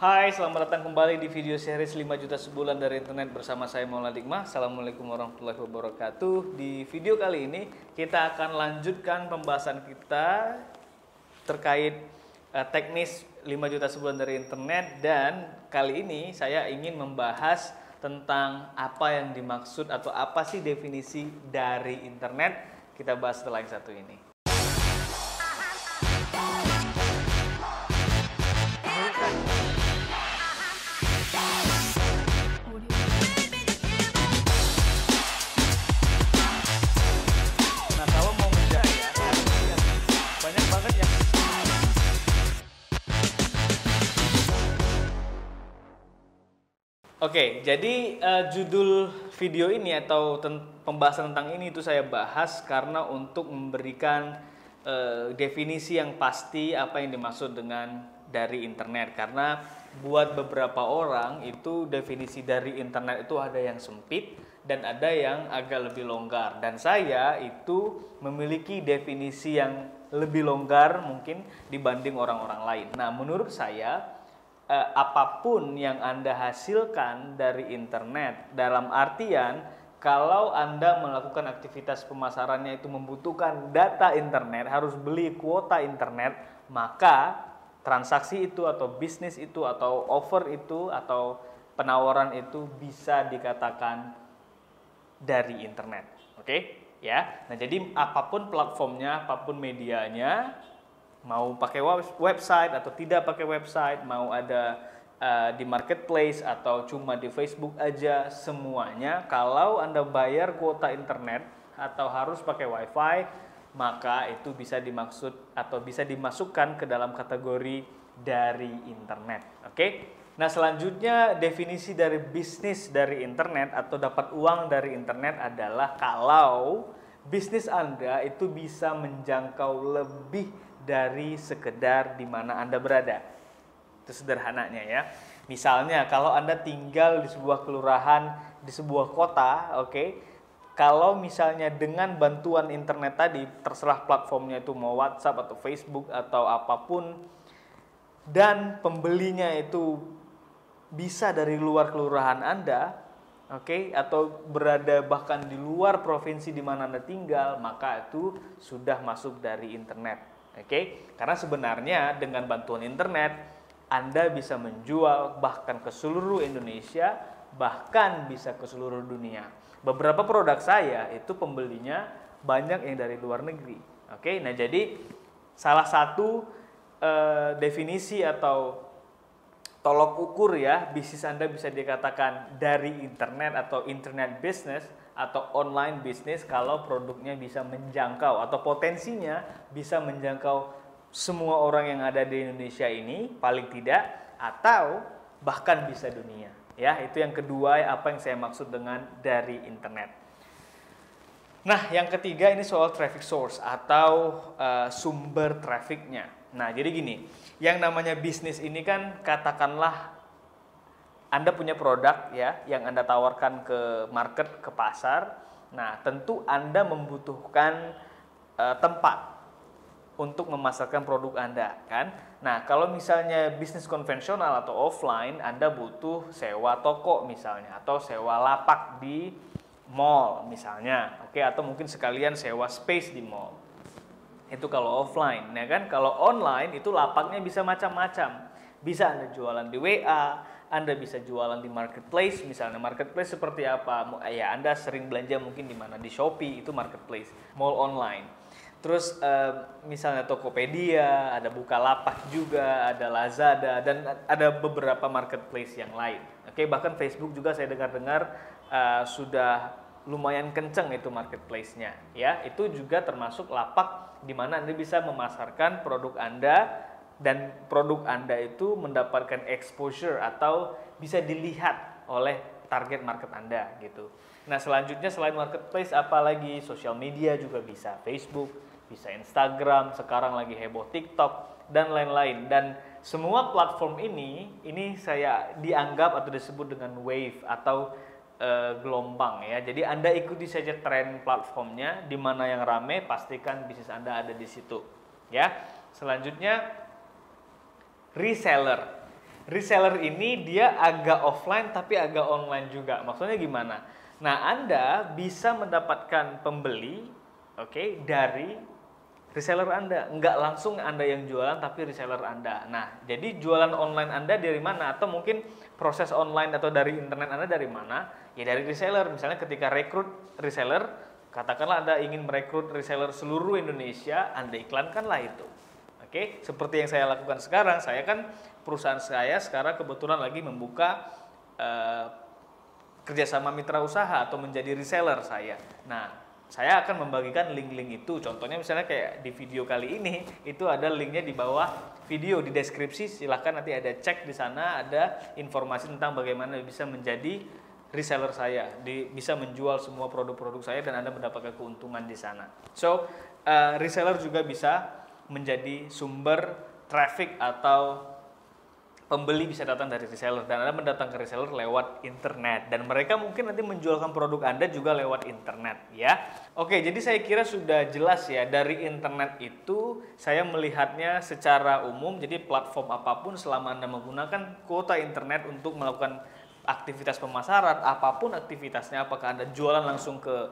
Hai, selamat datang kembali di video series 5 juta sebulan dari internet bersama saya Maulana Dikmah. Assalamualaikum warahmatullahi wabarakatuh. Di video kali ini kita akan lanjutkan pembahasan kita terkait teknis 5 juta sebulan dari internet, dan kali ini saya ingin membahas tentang apa yang dimaksud atau apa sih definisi dari internet. Kita bahas setelah yang satu ini. Oke, jadi judul video ini atau pembahasan tentang ini itu saya bahas karena untuk memberikan definisi yang pasti apa yang dimaksud dengan dari internet. Karena buat beberapa orang itu definisi dari internet itu ada yang sempit dan ada yang agak lebih longgar. Dan saya itu memiliki definisi yang lebih longgar mungkin dibanding orang-orang lain. Nah, menurut saya apapun yang Anda hasilkan dari internet, dalam artian kalau Anda melakukan aktivitas pemasarannya itu membutuhkan data internet, harus beli kuota internet, maka transaksi itu atau bisnis itu atau offer itu atau penawaran itu bisa dikatakan dari internet. Oke? Ya. Nah, jadi apapun platformnya, apapun medianya, mau pakai website atau tidak pakai website, mau ada di marketplace atau cuma di Facebook aja, semuanya kalau Anda bayar kuota internet atau harus pakai wifi, maka itu bisa dimaksud atau bisa dimasukkan ke dalam kategori dari internet. Oke? Nah, selanjutnya definisi dari bisnis dari internet atau dapat uang dari internet adalah kalau bisnis Anda itu bisa menjangkau lebih dari sekedar di mana Anda berada. Itu sederhananya ya. Misalnya kalau Anda tinggal di sebuah kelurahan, di sebuah kota, oke. Kalau misalnya dengan bantuan internet tadi, terserah platformnya itu mau WhatsApp atau Facebook atau apapun, dan pembelinya itu bisa dari luar kelurahan Anda, oke, atau berada bahkan di luar provinsi di mana Anda tinggal, maka itu sudah masuk dari internet. Oke, karena sebenarnya dengan bantuan internet Anda bisa menjual bahkan ke seluruh Indonesia, bahkan bisa ke seluruh dunia. Beberapa produk saya itu pembelinya banyak yang dari luar negeri. Oke, nah jadi salah satu definisi atau tolok ukur ya bisnis Anda bisa dikatakan dari internet atau internet business atau online business kalau produknya bisa menjangkau atau potensinya bisa menjangkau semua orang yang ada di Indonesia ini paling tidak, atau bahkan bisa dunia. Ya, itu yang kedua apa yang saya maksud dengan dari internet. Nah, yang ketiga ini soal traffic source atau sumber trafficnya. Nah, jadi gini, yang namanya bisnis ini kan katakanlah Anda punya produk ya yang Anda tawarkan ke market, ke pasar. Nah, tentu Anda membutuhkan tempat untuk memasarkan produk Anda kan. Nah, kalau misalnya bisnis konvensional atau offline, Anda butuh sewa toko misalnya atau sewa lapak di mall misalnya. Oke, atau mungkin sekalian sewa space di mall. Itu kalau offline, ya kan? Kalau online itu lapaknya bisa macam-macam. Bisa Anda jualan di WA, Anda bisa jualan di marketplace, misalnya marketplace seperti apa? Ya, Anda sering belanja mungkin di mana? Di Shopee, itu marketplace, mall online. Terus misalnya Tokopedia, ada Bukalapak juga, ada Lazada, dan ada beberapa marketplace yang lain. Oke, bahkan Facebook juga saya dengar-dengar sudah lumayan kenceng itu marketplace-nya. Ya, itu juga termasuk lapak di mana Anda bisa memasarkan produk Anda, dan produk Anda itu mendapatkan exposure atau bisa dilihat oleh target market Anda gitu. Nah, selanjutnya selain marketplace apalagi sosial media juga bisa, Facebook, bisa Instagram, sekarang lagi heboh TikTok dan lain-lain. Dan semua platform ini saya dianggap atau disebut dengan wave atau gelombang ya. Jadi Anda ikuti saja tren platformnya, di mana yang rame pastikan bisnis Anda ada di situ. Ya. Selanjutnya reseller. reseller ini dia agak offline tapi agak online juga. Maksudnya gimana? Nah, Anda bisa mendapatkan pembeli, oke, dari reseller Anda. Nggak langsung Anda yang jualan, tapi reseller Anda. Nah, jadi jualan online Anda dari mana? Atau mungkin proses online atau dari internet Anda dari mana? Ya dari reseller. Misalnya ketika rekrut reseller, katakanlah Anda ingin merekrut reseller seluruh Indonesia, Anda iklankanlah itu. Oke, seperti yang saya lakukan sekarang, saya kan perusahaan saya sekarang kebetulan lagi membuka kerjasama mitra usaha atau menjadi reseller saya. Nah, saya akan membagikan link-link itu. Contohnya misalnya kayak di video kali ini, itu ada linknya di bawah video di deskripsi. Silahkan nanti ada cek di sana, ada informasi tentang bagaimana bisa menjadi reseller saya, bisa menjual semua produk-produk saya dan Anda mendapatkan keuntungan di sana. So, reseller juga bisa menjadi sumber traffic atau pembeli bisa datang dari reseller dan Anda mendatangkan reseller lewat internet dan mereka mungkin nanti menjualkan produk Anda juga lewat internet ya. Oke, jadi saya kira sudah jelas ya, dari internet itu saya melihatnya secara umum. Jadi platform apapun selama Anda menggunakan kuota internet untuk melakukan aktivitas pemasaran, apapun aktivitasnya, apakah Anda jualan langsung ke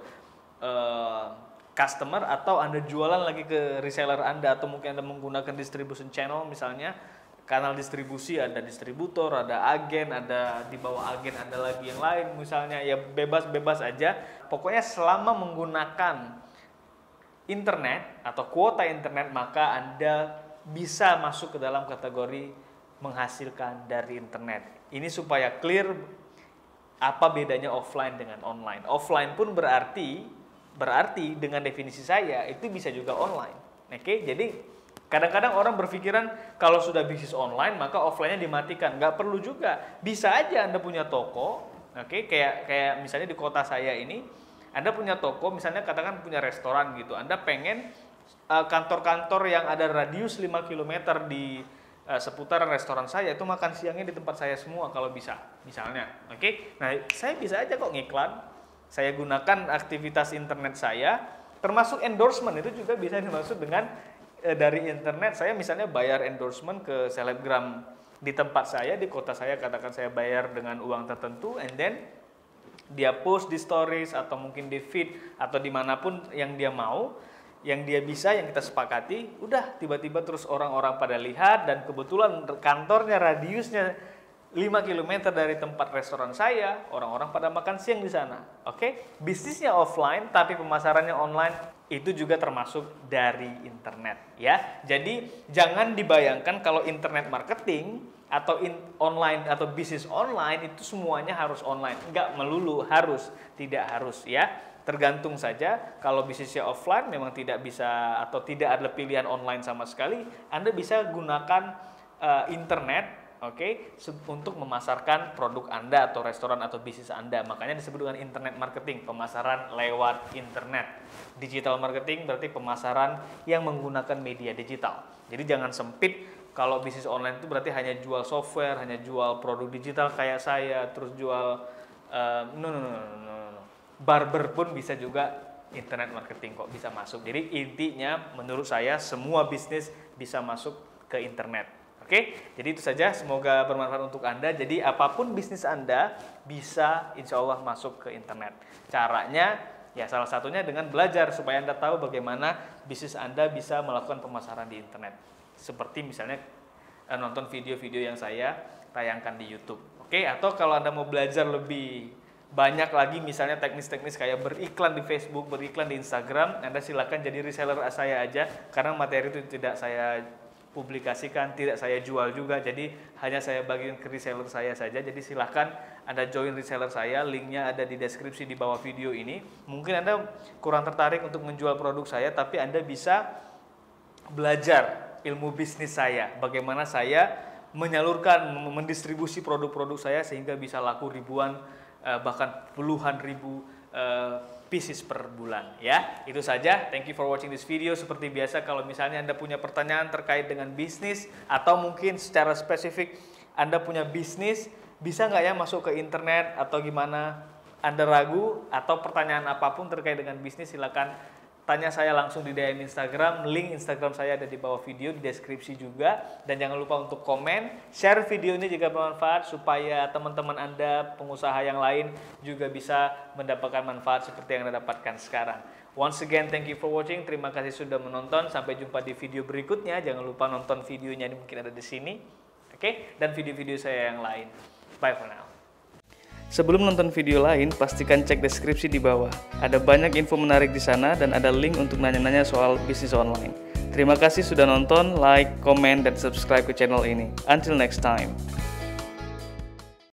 customer atau Anda jualan lagi ke reseller Anda, atau mungkin Anda menggunakan distribution channel, misalnya kanal distribusi, ada distributor, ada agen, ada di bawah agen ada lagi yang lain misalnya, ya bebas-bebas aja. Pokoknya selama menggunakan internet atau kuota internet, maka Anda bisa masuk ke dalam kategori menghasilkan dari internet. Ini supaya clear apa bedanya offline dengan online. Offline pun berarti dengan definisi saya itu bisa juga online. Oke, jadi kadang-kadang orang berpikiran kalau sudah bisnis online maka offline-nya dimatikan. Nggak perlu juga. Bisa aja Anda punya toko, oke, kayak misalnya di kota saya ini, Anda punya toko, misalnya katakan punya restoran gitu. Anda pengen kantor-kantor yang ada radius 5 km di seputaran restoran saya itu makan siangnya di tempat saya semua kalau bisa, misalnya. Oke. Nah, saya bisa aja kok ngiklan. Saya gunakan aktivitas internet saya, termasuk endorsement itu juga bisa dimaksud dengan dari internet. Saya misalnya bayar endorsement ke selebgram di tempat saya, di kota saya, katakan saya bayar dengan uang tertentu, and then dia post di stories atau mungkin di feed atau dimanapun yang dia mau, yang dia bisa, yang kita sepakati, udah tiba-tiba terus orang-orang pada lihat dan kebetulan kantornya radiusnya 5 km dari tempat restoran saya, orang-orang pada makan siang di sana. Oke, bisnisnya offline tapi pemasarannya online, itu juga termasuk dari internet ya. Jadi jangan dibayangkan kalau internet marketing atau online atau bisnis online itu semuanya harus online. Enggak melulu harus, tidak harus ya. Tergantung saja. Kalau bisnisnya offline memang tidak bisa atau tidak ada pilihan online sama sekali, Anda bisa gunakan internet, oke, untuk memasarkan produk Anda atau restoran atau bisnis Anda. Makanya disebut dengan internet marketing, pemasaran lewat internet. Digital marketing berarti pemasaran yang menggunakan media digital. Jadi jangan sempit, kalau bisnis online itu berarti hanya jual software, hanya jual produk digital kayak saya, terus jual no. Barber pun bisa juga internet marketing kok, bisa masuk. Jadi intinya menurut saya semua bisnis bisa masuk ke internet. Oke, jadi itu saja, semoga bermanfaat untuk Anda. Jadi apapun bisnis Anda bisa insya Allah masuk ke internet. Caranya ya salah satunya dengan belajar supaya Anda tahu bagaimana bisnis Anda bisa melakukan pemasaran di internet. Seperti misalnya nonton video-video yang saya tayangkan di YouTube. Oke, atau kalau Anda mau belajar lebih banyak lagi misalnya teknis-teknis kayak beriklan di Facebook, beriklan di Instagram, Anda silakan jadi reseller saya aja, karena materi itu tidak saya publikasikan, tidak saya jual juga, jadi hanya saya bagikan ke reseller saya saja. Jadi silahkan Anda join reseller saya, linknya ada di deskripsi di bawah video ini. Mungkin Anda kurang tertarik untuk menjual produk saya, tapi Anda bisa belajar ilmu bisnis saya, bagaimana saya menyalurkan, mendistribusi produk-produk saya sehingga bisa laku ribuan, bahkan puluhan ribu pieces per bulan ya. Itu saja, thank you for watching this video. Seperti biasa, kalau misalnya Anda punya pertanyaan terkait dengan bisnis atau mungkin secara spesifik Anda punya bisnis, bisa nggak ya masuk ke internet atau gimana, Anda ragu atau pertanyaan apapun terkait dengan bisnis, silakan tanya saya langsung di DM Instagram. Link Instagram saya ada di bawah video, di deskripsi juga. Dan jangan lupa untuk komen, share video ini jika bermanfaat supaya teman-teman Anda, pengusaha yang lain juga bisa mendapatkan manfaat seperti yang Anda dapatkan sekarang. Once again, thank you for watching. Terima kasih sudah menonton. Sampai jumpa di video berikutnya. Jangan lupa nonton videonya, ini mungkin ada di sini. Oke? Dan video-video saya yang lain. Bye for now. Sebelum nonton video lain, pastikan cek deskripsi di bawah. Ada banyak info menarik di sana dan ada link untuk nanya-nanya soal bisnis online. Terima kasih sudah nonton, like, komen, dan subscribe ke channel ini. Until next time.